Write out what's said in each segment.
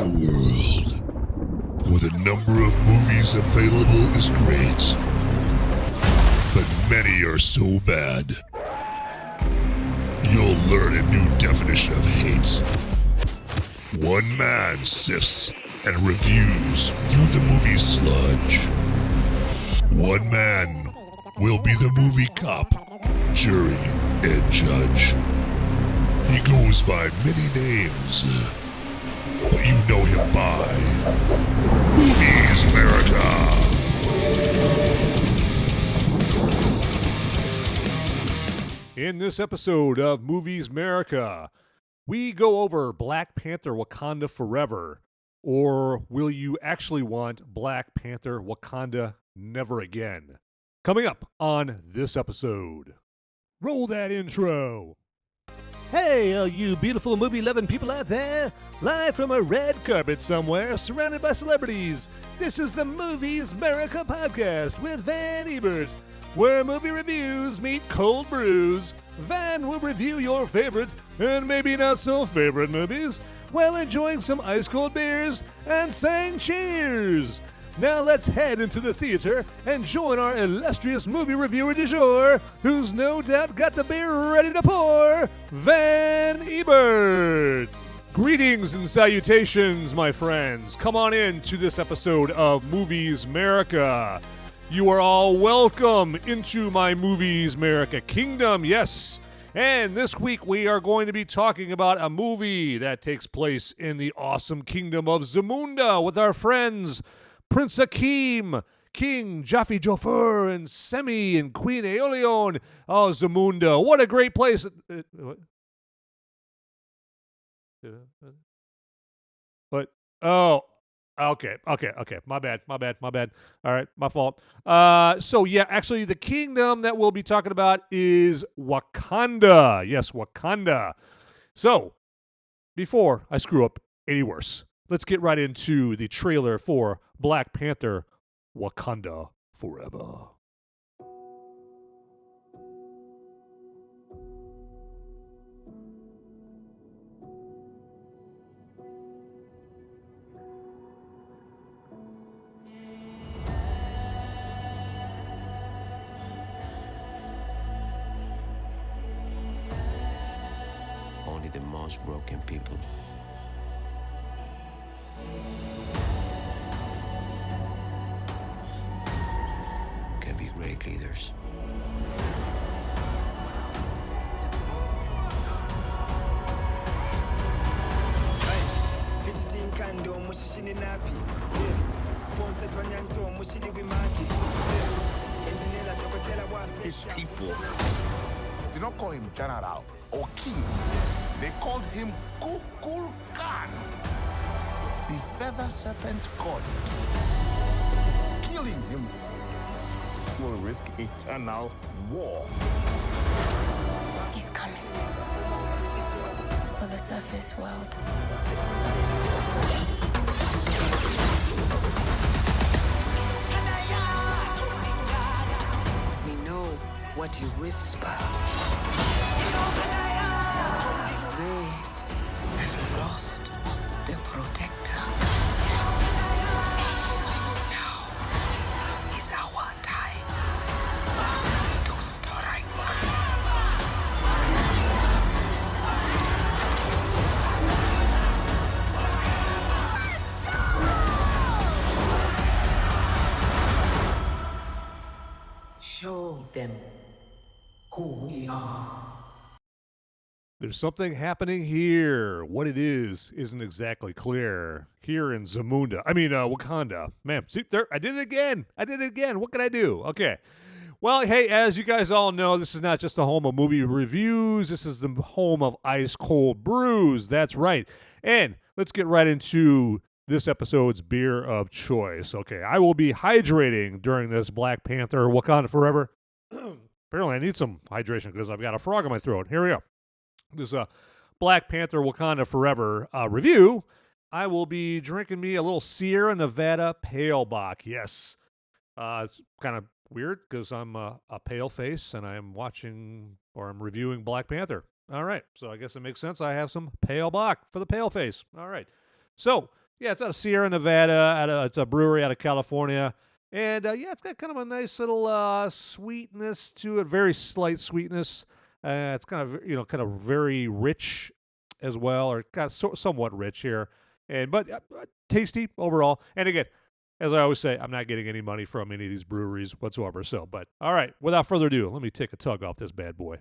a world where the number of movies available is great, but many are so bad, you'll learn a new definition of hate. One man sifts and reviews through the movie sludge. One man will be the movie cop, jury, and judge. He goes by many names, but you know him by Movies Merica. In this episode of Movies Merica, we go over Black Panther Wakanda Forever, or will you actually want Black Panther Wakanda Never Again? Coming up on this episode. Roll that intro. Hey, all you beautiful movie-loving people out there, live from a red carpet somewhere, surrounded by celebrities. This is the Movies Merica podcast with Van Ebert, where movie reviews meet cold brews. Van will review your favorite and maybe not so favorite movies while enjoying some ice-cold beers and saying cheers. Now let's head into the theater and join our illustrious movie reviewer du jour, who's no doubt got the beer ready to pour, Van Ebert. Greetings and salutations, my friends. Come on in to this episode of Movies Merica. You are all welcome into my Movies Merica kingdom, yes. And this week we are going to be talking about a movie that takes place in the awesome kingdom of Zamunda with our friends Prince Akeem, King Jaffe Joffer, and Semi, and Queen Aeolion. Oh, Zamunda, what a great place. What? Oh, okay. My bad. All right, my fault. So yeah, actually the kingdom that we'll be talking about is Wakanda. Yes, Wakanda. So, before I screw up any worse, let's get right into the trailer for Black Panther Wakanda Forever. Only the most broken people can be great leaders. His people did not call him general or king. They called him Coogler, the feather serpent god. Killing him will risk eternal war. He's coming for the surface world. We know what you whisper. They have lost their protector. Now is our time to strike. Show them who we are. There's something happening here. What it is isn't exactly clear. Here in Wakanda. Man, see, there, I did it again. What can I do? Okay. Well, hey, as you guys all know, this is not just the home of movie reviews. This is the home of ice cold brews. That's right. And let's get right into this episode's beer of choice. Okay, I will be hydrating during this Black Panther Wakanda Forever. Apparently, I need some hydration because I've got a frog in my throat. Here we go. This Black Panther Wakanda Forever review. I will be drinking me a little Sierra Nevada Pale Bock. Yes. It's kind of weird because I'm a pale face and I'm reviewing Black Panther. All right. So I guess it makes sense. I have some Pale Bock for the pale face. All right. So Yeah, it's out of Sierra Nevada. It's a brewery out of California. And yeah, it's got kind of a nice little sweetness to it, very slight sweetness. It's kind of very rich as well, or kind of somewhat rich here, but tasty overall. And again, as I always say, I'm not getting any money from any of these breweries whatsoever. So, but all right, without further ado, let me take a tug off this bad boy.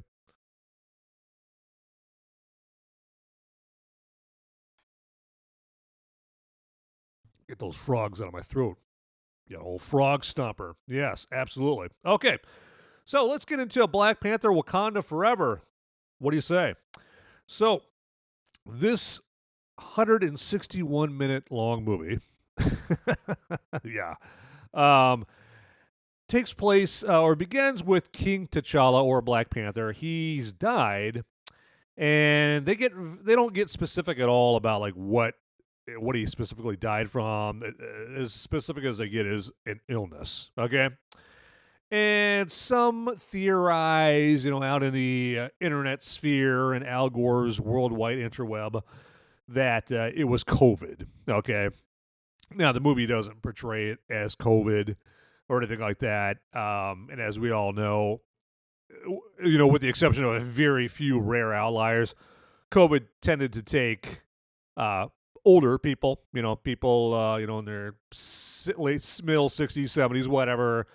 Get those frogs out of my throat. Yeah, old frog stomper. Yes, absolutely. Okay, so let's get into Black Panther Wakanda Forever. What do you say? So, this 161-minute long movie, yeah, takes place or begins with King T'Challa, or Black Panther. He's died, and they don't get specific at all about like what he specifically died from. As specific as they get is an illness. Okay. And some theorize, out in the internet sphere and Al Gore's worldwide interweb, that it was COVID. Okay. Now, the movie doesn't portray it as COVID or anything like that. And as we all know, with the exception of a very few rare outliers, COVID tended to take older people, people, in their late middle 60s, 70s, whatever,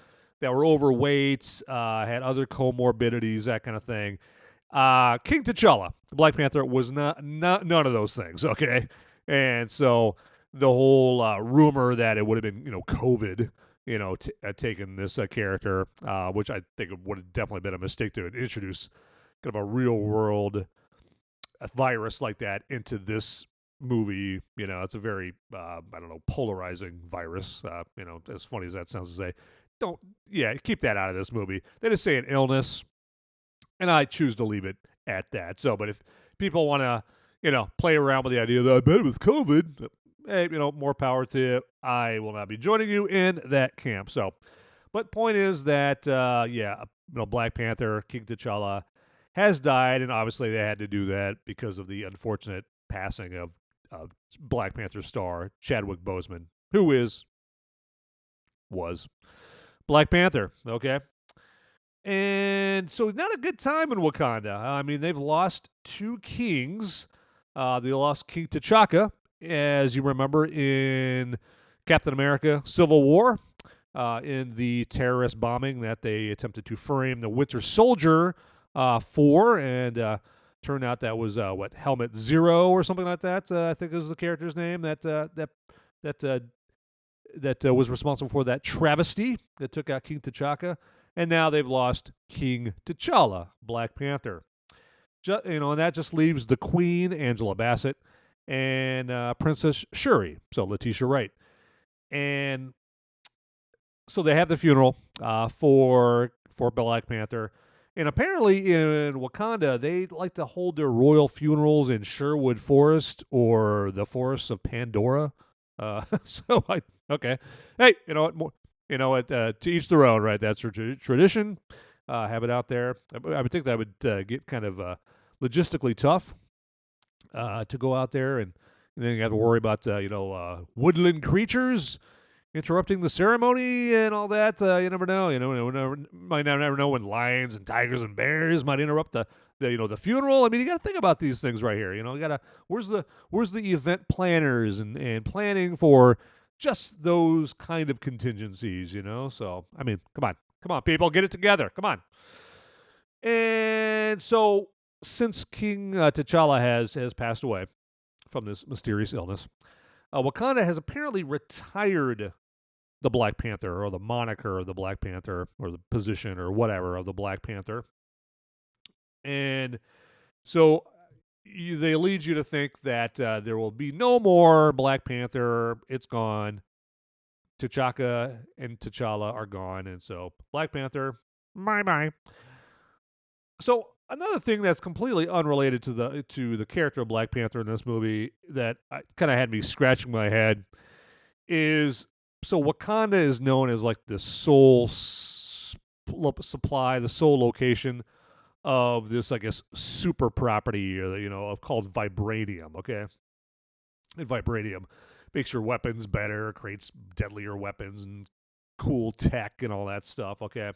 that were overweight, had other comorbidities, that kind of thing. King T'Challa, the Black Panther, was not none of those things, okay? And so the whole rumor that it would have been, COVID, taking this character, which I think it would have definitely been a mistake to introduce kind of a real-world virus like that into this movie. It's a very polarizing virus. As funny as that sounds to say, keep that out of this movie. They just say an illness, and I choose to leave it at that. So, but if people want to play around with the idea that I bet it was COVID, hey, more power to you. I will not be joining you in that camp. So, but point is that Black Panther, King T'Challa, has died, and obviously they had to do that because of the unfortunate passing of Black Panther star Chadwick Boseman, who was Black Panther, okay? And so not a good time in Wakanda. I mean, they've lost two kings. They lost King T'Chaka, as you remember, in Captain America Civil War, in the terrorist bombing that they attempted to frame the Winter Soldier for, and turned out that was Helmet Zero or something like that. I think is the character's name that was responsible for that travesty that took out King T'Chaka, and now they've lost King T'Challa, Black Panther. And that just leaves the Queen, Angela Bassett, and Princess Shuri, so Letitia Wright, and so they have the funeral for Black Panther. And apparently in Wakanda, they like to hold their royal funerals in Sherwood Forest or the Forests of Pandora. Okay. Hey, you know what? To each their own, right? That's tradition. Have it out there. I would think that would get kind of logistically tough to go out there, and then you have to worry about woodland creatures interrupting the ceremony and all that. You never know. Might never know when lions and tigers and bears might interrupt the funeral. I mean, you got to think about these things right here. You got to where's the event planners and planning for just those kind of contingencies. So I mean, come on, people, get it together. Come on. And so since King T'Challa has passed away from this mysterious illness, Wakanda has apparently retired the Black Panther, or the moniker of the Black Panther, or the position or whatever of the Black Panther. And so they lead you to think that there will be no more Black Panther. It's gone. T'Chaka and T'Challa are gone. And so Black Panther, bye-bye. So another thing that's completely unrelated to the character of Black Panther in this movie that kind of had me scratching my head is, so Wakanda is known as like the sole supply, the sole location of this, I guess, super property, called vibranium, okay? And vibranium makes your weapons better, creates deadlier weapons and cool tech and all that stuff, okay?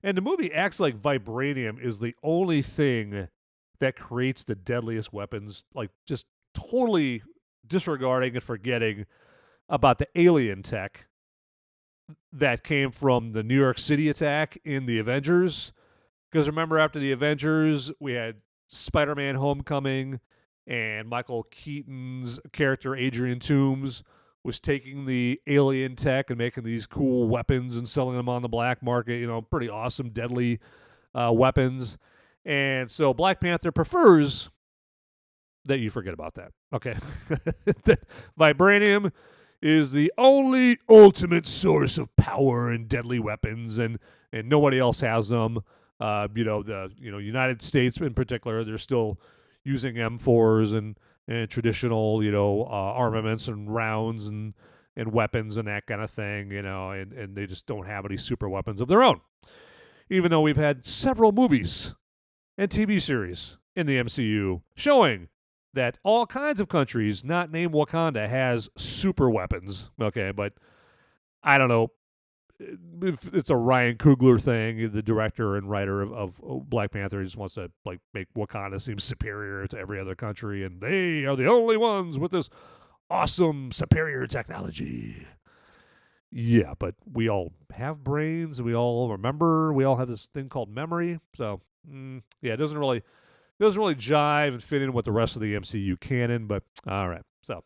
And the movie acts like vibranium is the only thing that creates the deadliest weapons, like just totally disregarding and forgetting about the alien tech that came from the New York City attack in the Avengers. Because remember, after the Avengers, we had Spider-Man Homecoming, and Michael Keaton's character, Adrian Toomes, was taking the alien tech and making these cool weapons and selling them on the black market, pretty awesome, deadly weapons. And so Black Panther prefers that you forget about that. Okay. That vibranium is the only ultimate source of power and deadly weapons, and nobody else has them. The United States in particular, they're still using M4s and traditional, armaments and rounds and weapons and that kind of thing, and they just don't have any super weapons of their own. Even though we've had several movies and TV series in the MCU showing that all kinds of countries not named Wakanda has super weapons, okay, but I don't know if it's a Ryan Coogler thing, the director and writer of Black Panther. He just wants to make Wakanda seem superior to every other country, and they are the only ones with this awesome superior technology. Yeah, but we all have brains. We all remember. We all have this thing called memory. So it doesn't really jive and fit in with the rest of the MCU canon. But all right. So,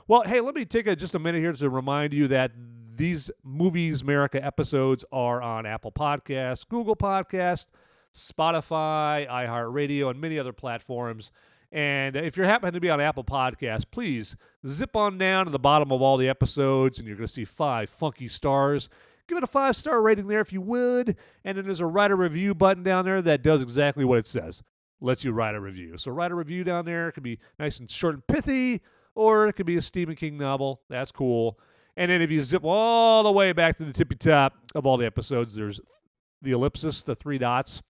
well, hey, let me take just a minute here to remind you that these Movies Merica episodes are on Apple Podcasts, Google Podcasts, Spotify, iHeartRadio, and many other platforms. And if you happen to be on Apple Podcasts, please zip on down to the bottom of all the episodes, and you're going to see 5 funky stars. Give it a 5-star rating there if you would. And then there's a write a review button down there that does exactly what it says. Lets you write a review. So write a review down there. It could be nice and short and pithy, or it could be a Stephen King novel. That's cool. And then if you zip all the way back to the tippy top of all the episodes, there's the ellipsis, the 3 dots.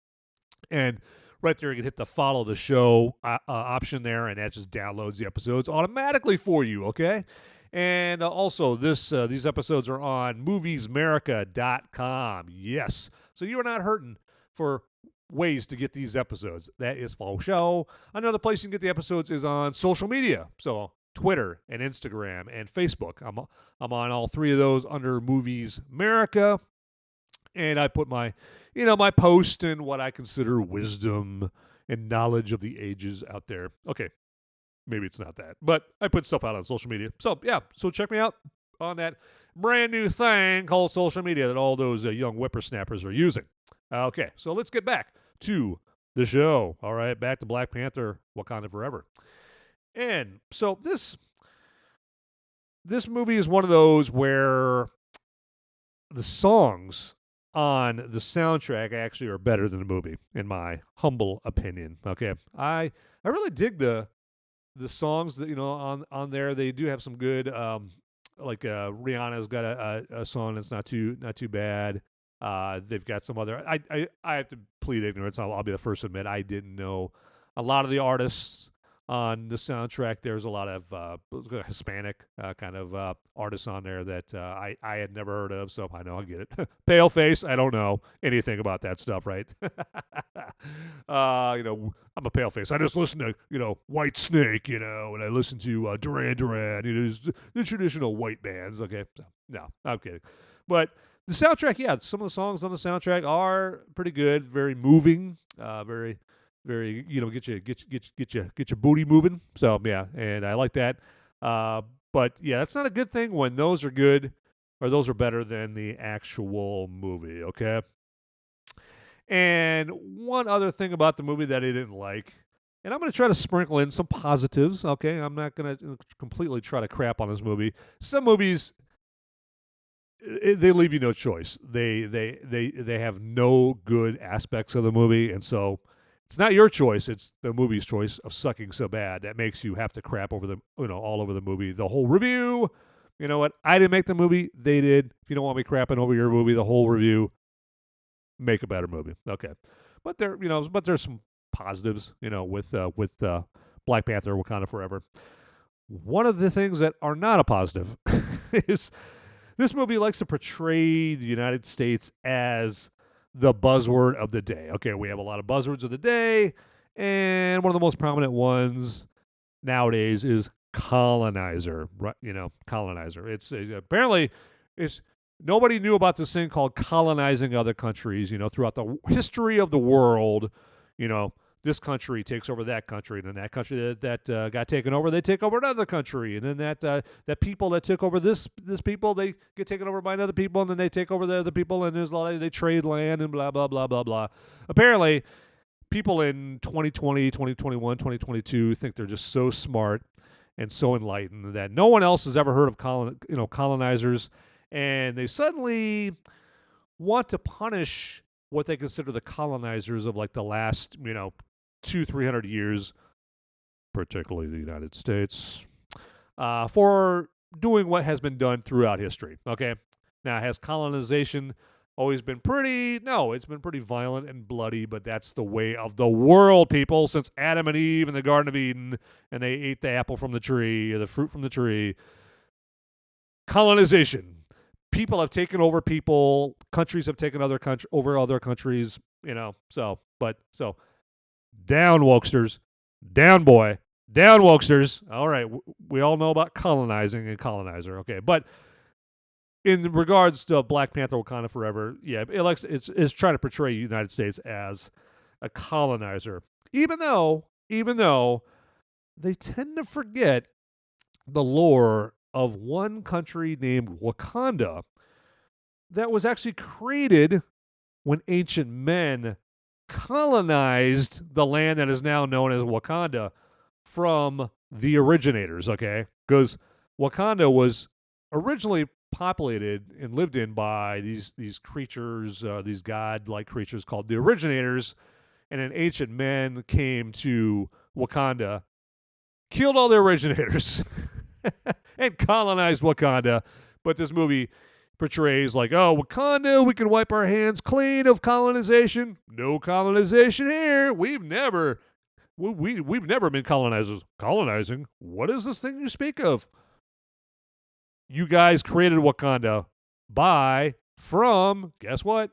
And right there, you can hit the follow the show option there, and that just downloads the episodes automatically for you, okay? And also, these episodes are on moviesmerica.com. Yes. So you are not hurting for ways to get these episodes. That is for show. Another place you can get the episodes is on social media. So Twitter and Instagram and Facebook. I'm on all 3 of those under Movies Merica. And I put my post and what I consider wisdom and knowledge of the ages out there. Okay, maybe it's not that, but I put stuff out on social media. So, yeah, so check me out on that brand new thing called social media that all those young whippersnappers are using. Okay, so let's get back to the show. All right, back to Black Panther, Wakanda Forever. And so this movie is one of those where the songs on the soundtrack actually are better than the movie, in my humble opinion. Okay, I really dig the songs that on there. They do have some good, Rihanna's got a song that's not too bad. They've got some other. I have to plead ignorance. I'll be the first to admit I didn't know a lot of the artists on the soundtrack. There's a lot of Hispanic kind of artists on there that I had never heard of, so I know I get it. Paleface, I don't know anything about that stuff, right? I'm a paleface. I just listen to White Snake, and I listen to Duran Duran, the traditional white bands. Okay, so, no, I'm kidding, but the soundtrack, yeah, some of the songs on the soundtrack are pretty good, very moving, very get your booty moving. So yeah, and I like that. But yeah, that's not a good thing when those are good or those are better than the actual movie. Okay. And one other thing about the movie that I didn't like, and I'm going to try to sprinkle in some positives. Okay, I'm not going to completely try to crap on this movie. Some movies, they leave you no choice. They have no good aspects of the movie, and so it's not your choice. It's the movie's choice of sucking so bad that makes you have to crap over the all over the movie. The whole review. You know what? I didn't make the movie. They did. If you don't want me crapping over your movie, the whole review, make a better movie. Okay, but there's some positives. With Black Panther: Wakanda Forever. One of the things that are not a positive is this movie likes to portray the United States as the buzzword of the day. Okay, we have a lot of buzzwords of the day, and one of the most prominent ones nowadays is colonizer. Right? Colonizer. It's apparently it's nobody knew about this thing called colonizing other countries. Throughout the history of the world, this country takes over that country, and then that country that got taken over, they take over another country, and then that people that took over this people, they get taken over by another people, and then they take over the other people, and there's a lot of, they trade land and blah blah blah blah blah. Apparently, people in 2020, 2021, 2022 think they're just so smart and so enlightened that no one else has ever heard of colonizers, and they suddenly want to punish what they consider the colonizers of like the last 200-300 years, particularly the United States, for doing what has been done throughout history. Okay, now has colonization always been pretty? No, it's been pretty violent and bloody, but that's the way of the world, people, since Adam and Eve in the Garden of Eden, and they ate the apple from the tree, or the fruit from the tree. Colonization. People have taken over people. Countries have taken over other countries, so down wokesters, down boy, down wokesters. All right, we all know about colonizing and colonizer, okay, but in regards to Black Panther Wakanda Forever, yeah, it's trying to portray the United States as a colonizer, even though they tend to forget the lore of one country named Wakanda that was actually created when ancient men colonized the land that is now known as Wakanda from the originators, okay? Because Wakanda was originally populated and lived in by these creatures, these god-like creatures called the originators, and then ancient men came to Wakanda, killed all the originators, and colonized Wakanda. But this movie portrays like, oh, Wakanda, we can wipe our hands clean of colonization. No colonization here. We've never been colonizers. Colonizing? What is this thing you speak of? You guys created Wakanda from, guess what?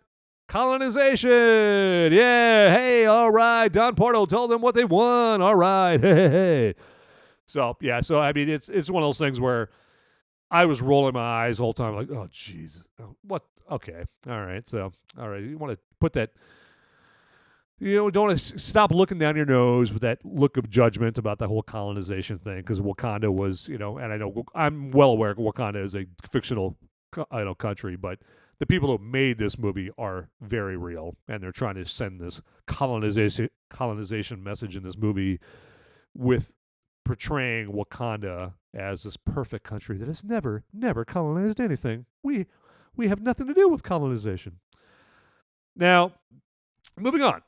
Colonization. Yeah. Hey, all right. Don Pardo told them what they want. All right. Hey. So, yeah. So, I mean, it's one of those things where I was rolling my eyes the whole time like, oh, Jesus. What? Okay. All right. So, all right. You want to put that, don't want to stop looking down your nose with that look of judgment about the whole colonization thing, because Wakanda was, and I know I'm well aware Wakanda is a fictional, country, but the people who made this movie are very real, and they're trying to send this colonization message in this movie with portraying Wakanda as this perfect country that has never colonized anything. We have nothing to do with colonization. Now, moving on.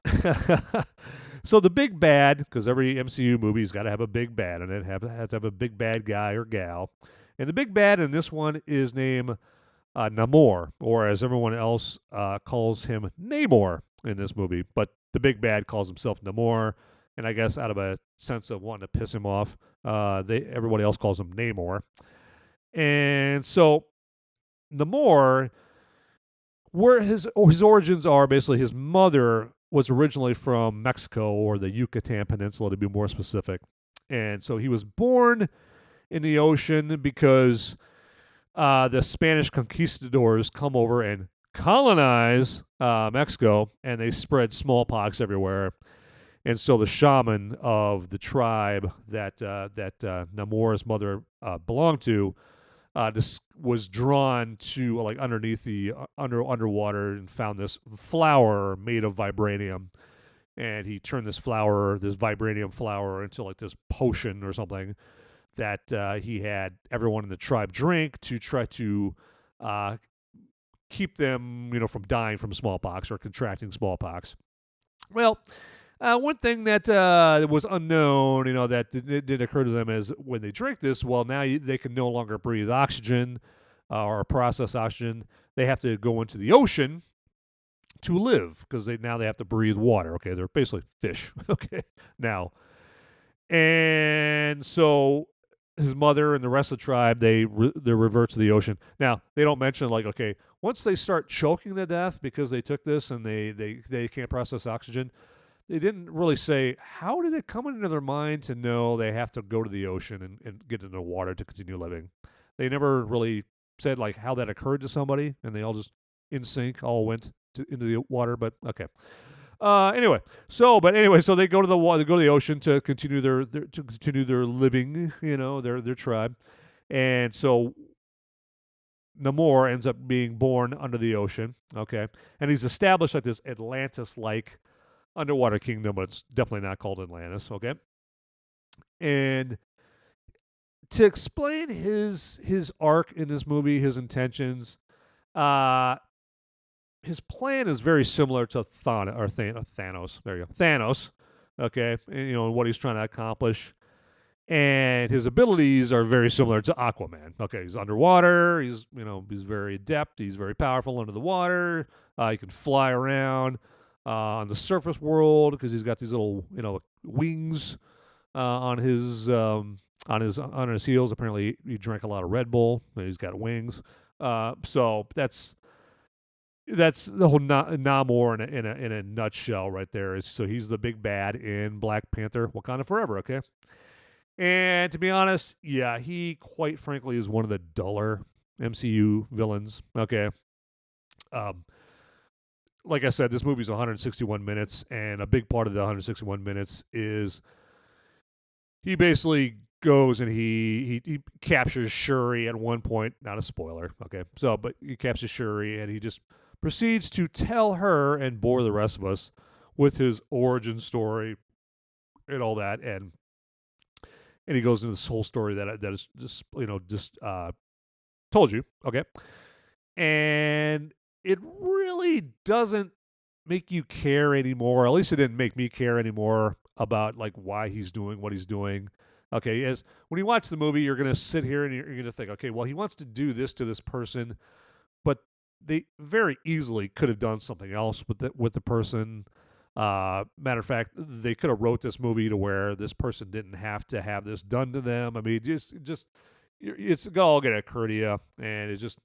So the big bad, because every MCU movie's got to have a big bad in it, has to have a big bad guy or gal. And the big bad in this one is named Namor, or as everyone else calls him, Namor in this movie. But the big bad calls himself Namor, and I guess out of a sense of wanting to piss him off, everybody else calls him Namor. And so Namor, where his origins are, basically his mother was originally from Mexico, or the Yucatan Peninsula to be more specific. And so he was born in the ocean because the Spanish conquistadors come over and colonize Mexico, and they spread smallpox everywhere. And so the shaman of the tribe that Namor's mother belonged to was drawn to like underneath the underwater and found this flower made of vibranium, and he turned this vibranium flower into like this potion or something that he had everyone in the tribe drink to try to keep them from dying from smallpox or contracting smallpox. Well, one thing that was unknown, that did occur to them is when they drink this, well, now they can no longer breathe oxygen or process oxygen. They have to go into the ocean to live because they have to breathe water. Okay, they're basically fish. Okay, now, and so his mother and the rest of the tribe, they revert to the ocean. Now, they don't mention, like, okay, once they start choking to death because they took this and they can't process oxygen, they didn't really say, how did it come into their mind to know they have to go to the ocean and get into the water to continue living? They never really said, like, how that occurred to somebody, and they all just, in sync, all went into the water, but okay. So they go to the water, they go to the ocean to continue their living, their tribe, and so Namor ends up being born under the ocean, okay, and he's established like this Atlantis-like underwater kingdom, but it's definitely not called Atlantis, okay, and to explain his arc in this movie, his intentions, his plan is very similar to Thanos. There you go, Thanos. Okay, and, what he's trying to accomplish, and his abilities are very similar to Aquaman. Okay, he's underwater. He's very adept. He's very powerful under the water. He can fly around on the surface world because he's got these little wings on his heels. Apparently, he drank a lot of Red Bull. And he's got wings. So that's the whole Namor in a nutshell right there. So he's the big bad in Black Panther, Wakanda Forever, okay? And to be honest, yeah, he quite frankly is one of the duller MCU villains, okay? Like I said, this movie's 161 minutes, and a big part of the 161 minutes is he basically goes and he captures Shuri at one point. Not a spoiler, okay? But he captures Shuri, and he just proceeds to tell her and bore the rest of us with his origin story and all that, and he goes into this whole story that is just told you, okay, and it really doesn't make you care anymore. At least it didn't make me care anymore about like why he's doing what he's doing. Okay, as when you watch the movie, you're gonna sit here and you're gonna think, okay, well, he wants to do this to this person, but they very easily could have done something else with the person. Matter of fact, they could have wrote this movie to where this person didn't have to have this done to them. I mean, just it's all gonna occur to you, and it just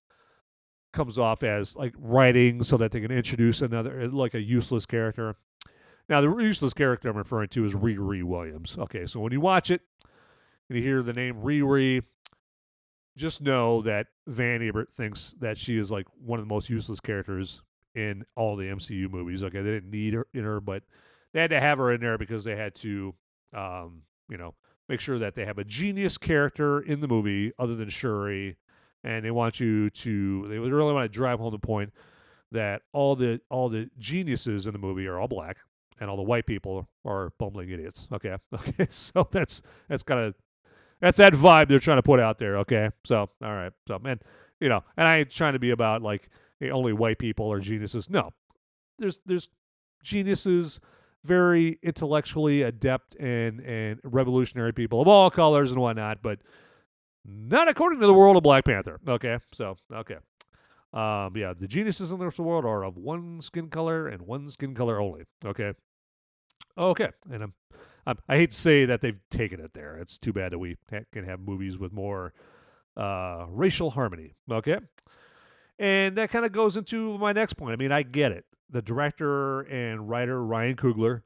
comes off as like writing so that they can introduce another like a useless character. Now, the useless character I'm referring to is Riri Williams. Okay, so when you watch it and you hear the name Riri, just know that Van Ebert thinks that she is like one of the most useless characters in all the MCU movies. Okay, they didn't need her in her, but they had to have her in there because they had to, make sure that they have a genius character in the movie other than Shuri, and they really want to drive home the point that all the geniuses in the movie are all black, and all the white people are bumbling idiots. Okay, so that's that vibe they're trying to put out there, okay? So, all right. So, and I ain't trying to be about, like, only white people are geniuses. No. There's geniuses, very intellectually adept and revolutionary people of all colors and whatnot, but not according to the world of Black Panther, okay? So, okay. The geniuses in this world are of one skin color and one skin color only, okay? Okay, and I hate to say that they've taken it there. It's too bad that we can have movies with more racial harmony. Okay, and that kind of goes into my next point. I mean, I get it. The director and writer Ryan Coogler,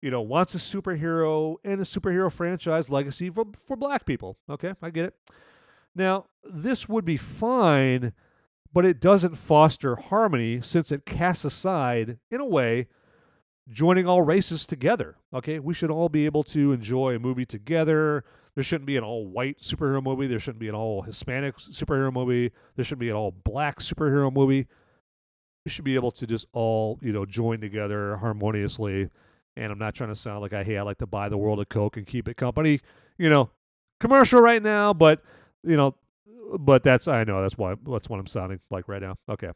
wants a superhero and a superhero franchise legacy for black people. Okay, I get it. Now, this would be fine, but it doesn't foster harmony since it casts aside, in a way, joining all races together. Okay, we should all be able to enjoy a movie together. There shouldn't be an all-white superhero movie. There shouldn't be an all-Hispanic superhero movie. There shouldn't be an all-black superhero movie. We should be able to just all, join together harmoniously. And I'm not trying to sound like I like to buy the world a Coke and keep it company, commercial right now. But but that's what I'm sounding like right now. Okay.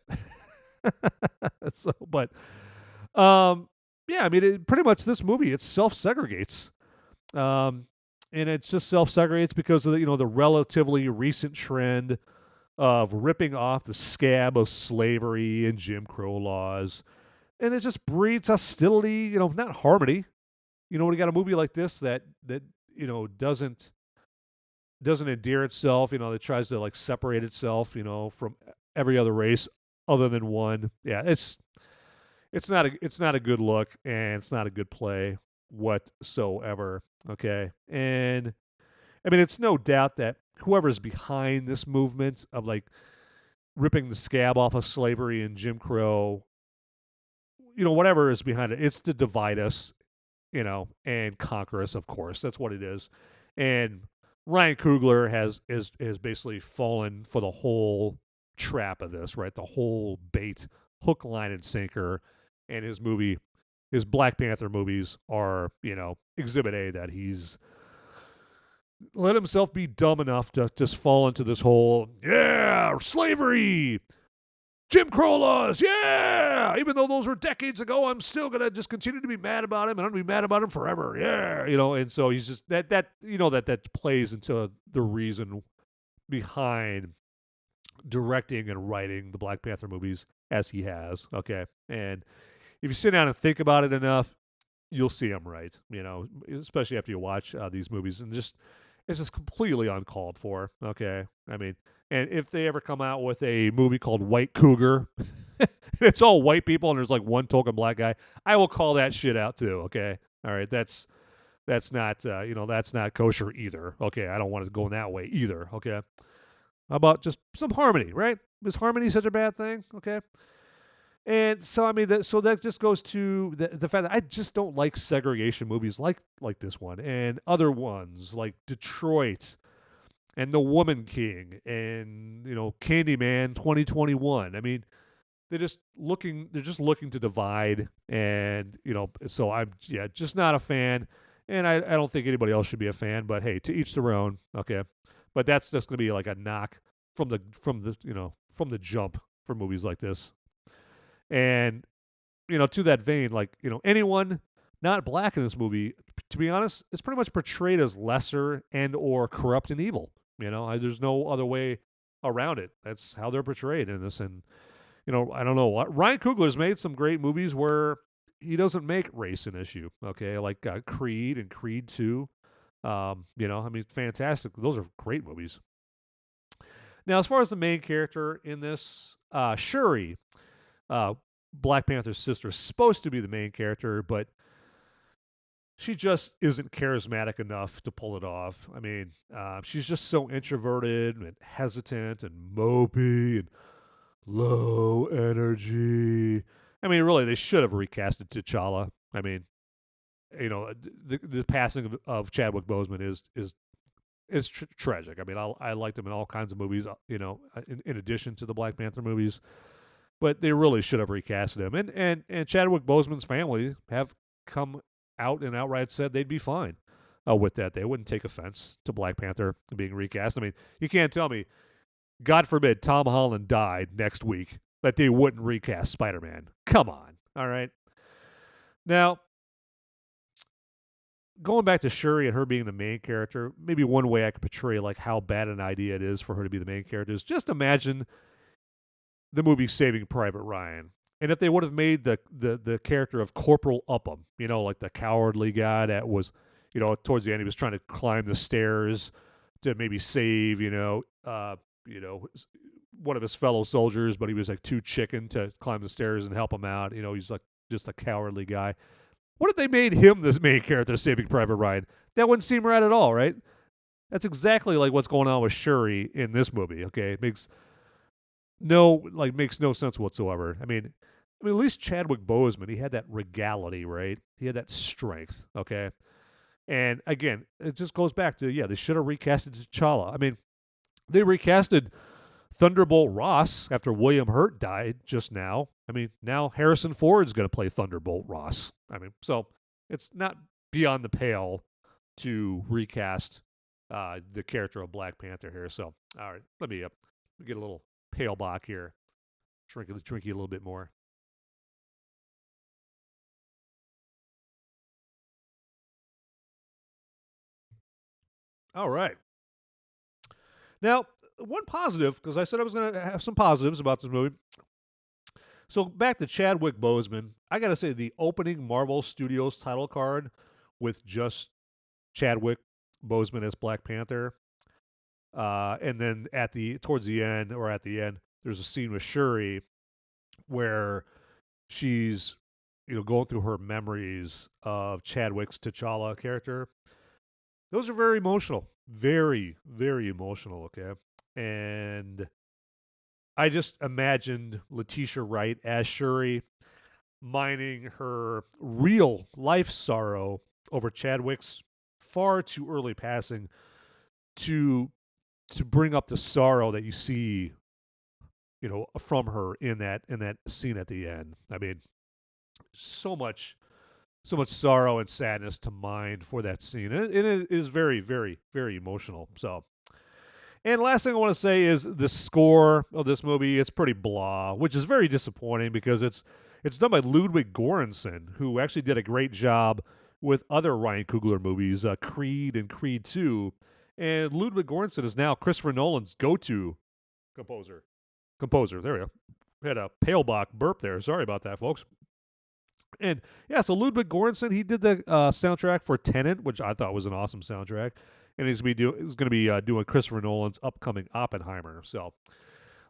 Yeah, I mean, pretty much this movie, it self-segregates. And it just self-segregates because of the relatively recent trend of ripping off the scab of slavery and Jim Crow laws. And it just breeds hostility, not harmony. When you got a movie like this that doesn't doesn't endear itself, that tries to like separate itself, from every other race other than one. Yeah, it's not a good look, and it's not a good play whatsoever. Okay. And I mean, it's no doubt that whoever's behind this movement of like ripping the scab off of slavery and Jim Crow, whatever is behind it, it's to divide us, and conquer us, of course. That's what it is. And Ryan Coogler has basically fallen for the whole trap of this, right? The whole bait, hook, line, and sinker. And his Black Panther movies are, Exhibit A, that he's let himself be dumb enough to just fall into this whole, yeah, slavery, Jim Crow laws, yeah. Even though those were decades ago, I'm still gonna just continue to be mad about him, and I'm gonna be mad about him forever, yeah. And so he's just that plays into the reason behind directing and writing the Black Panther movies as he has. Okay, and if you sit down and think about it enough, you'll see I'm right. Especially after you watch these movies, and it's just completely uncalled for. Okay, I mean, and if they ever come out with a movie called White Cougar, it's all white people and there's like one token black guy, I will call that shit out too. Okay, all right, that's not that's not kosher either. Okay, I don't want to go in that way either. Okay, how about just some harmony, right? Is harmony such a bad thing? Okay. And so, I mean, that just goes to the fact that I just don't like segregation movies like this one and other ones like Detroit and The Woman King and, Candyman 2021. I mean, they're just looking to divide, and, so I'm just not a fan, and I don't think anybody else should be a fan, but hey, to each their own. Okay. But that's just going to be like a knock from the jump for movies like this. And, to that vein, like, anyone not black in this movie, to be honest, is pretty much portrayed as lesser and or corrupt and evil. There's no other way around it. That's how they're portrayed in this. And, I don't know. Ryan Coogler's made some great movies where he doesn't make race an issue, okay? Like Creed and Creed 2. I mean, fantastic. Those are great movies. Now, as far as the main character in this, Shuri, Black Panther's sister, is supposed to be the main character, but she just isn't charismatic enough to pull it off. I mean, she's just so introverted and hesitant and mopey and low energy. I mean, really, they should have recasted T'Challa. I mean, the passing of Chadwick Boseman is tragic. I mean, I liked him in all kinds of movies, in addition to the Black Panther movies. But they really should have recasted him. And Chadwick Boseman's family have come out and outright said they'd be fine with that. They wouldn't take offense to Black Panther being recast. I mean, you can't tell me, God forbid, Tom Holland died next week, that they wouldn't recast Spider-Man. Come on. All right. Now, going back to Shuri and her being the main character, maybe one way I could portray like how bad an idea it is for her to be the main character is just imagine the movie Saving Private Ryan. And if they would have made the character of Corporal Upham, like the cowardly guy that was, towards the end he was trying to climb the stairs to maybe save, one of his fellow soldiers, but he was like too chicken to climb the stairs and help him out. He's like just a cowardly guy. What if they made him the main character of Saving Private Ryan? That wouldn't seem right at all, right? That's exactly like what's going on with Shuri in this movie, okay? It makes no sense whatsoever. I mean, at least Chadwick Boseman, he had that regality, right? He had that strength, okay? And again, it just goes back to, they should have recasted T'Challa. I mean, they recasted Thunderbolt Ross after William Hurt died just now. I mean, now Harrison Ford's going to play Thunderbolt Ross. I mean, so it's not beyond the pale to recast the character of Black Panther here. So, all right, let me get a little pale bock here. Drink you a little bit more. All right. Now, one positive, because I said I was going to have some positives about this movie. So back to Chadwick Boseman, I got to say the opening Marvel Studios title card with just Chadwick Boseman as Black Panther, And then towards the end, there's a scene with Shuri where she's, going through her memories of Chadwick's T'Challa character. Those are very emotional. Very, very emotional, okay? And I just imagined Letitia Wright as Shuri mining her real life sorrow over Chadwick's far too early passing to bring up the sorrow that you see, from her in that scene at the end. I mean, so much sorrow and sadness to mind for that scene. And it is very, very, very emotional. So, and last thing I want to say is the score of this movie, it's pretty blah, which is very disappointing because it's done by Ludwig Göransson, who actually did a great job with other Ryan Coogler movies, Creed and Creed 2. And Ludwig Göransson is now Christopher Nolan's go-to composer. There we go. We had a Palebach burp there. Sorry about that, folks. And yeah, so Ludwig Göransson, he did the soundtrack for Tenet, which I thought was an awesome soundtrack, and he's going to be doing Christopher Nolan's upcoming Oppenheimer. So,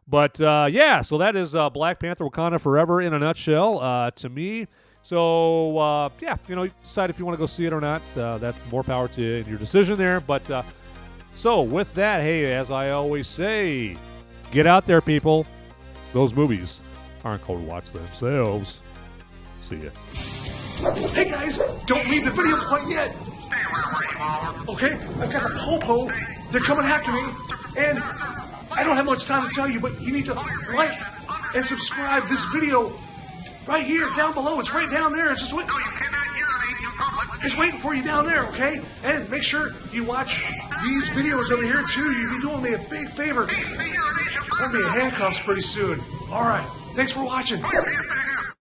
but yeah, so that is Black Panther: Wakanda Forever in a nutshell to me. So yeah, decide if you want to go see it or not. That's more power to you in your decision there. But so with that, hey, as I always say, get out there, people. Those movies aren't called to watch themselves. See ya. Hey guys, don't leave the video quite yet. Okay, I've got a popo. They're coming after me, and I don't have much time to tell you, but you need to like and subscribe this video right here, down below. It's right down there. It's just waiting. It's waiting for you down there, okay? And make sure you watch these videos over here too. You'll be doing me a big favor. I'm gonna be in handcuffs pretty soon. All right. Thanks for watching.